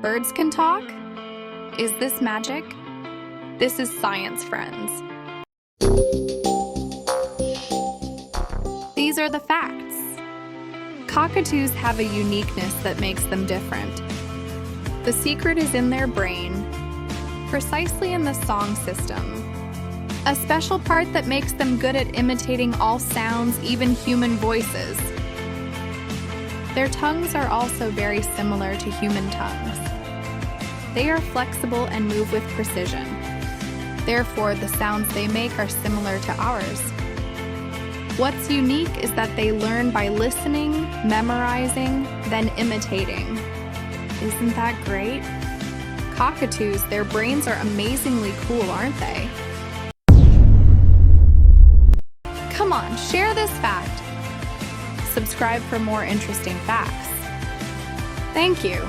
birds can talk? Is this magic? This is science, friends. These are the facts. Cockatoos have a uniqueness that makes them different. The secret is in their brain, precisely in the song system. A special part that makes them good at imitating all sounds, even human voices. Their tongues are also very similar to human tongues. They are flexible and move with precision. Therefore, the sounds they make are similar to ours. What's unique is that they learn by listening, memorizing, then imitating. Isn't that great? Cockatoos, their brains are amazingly cool, aren't they? Come on, share this fact. Subscribe for more interesting facts. Thank you.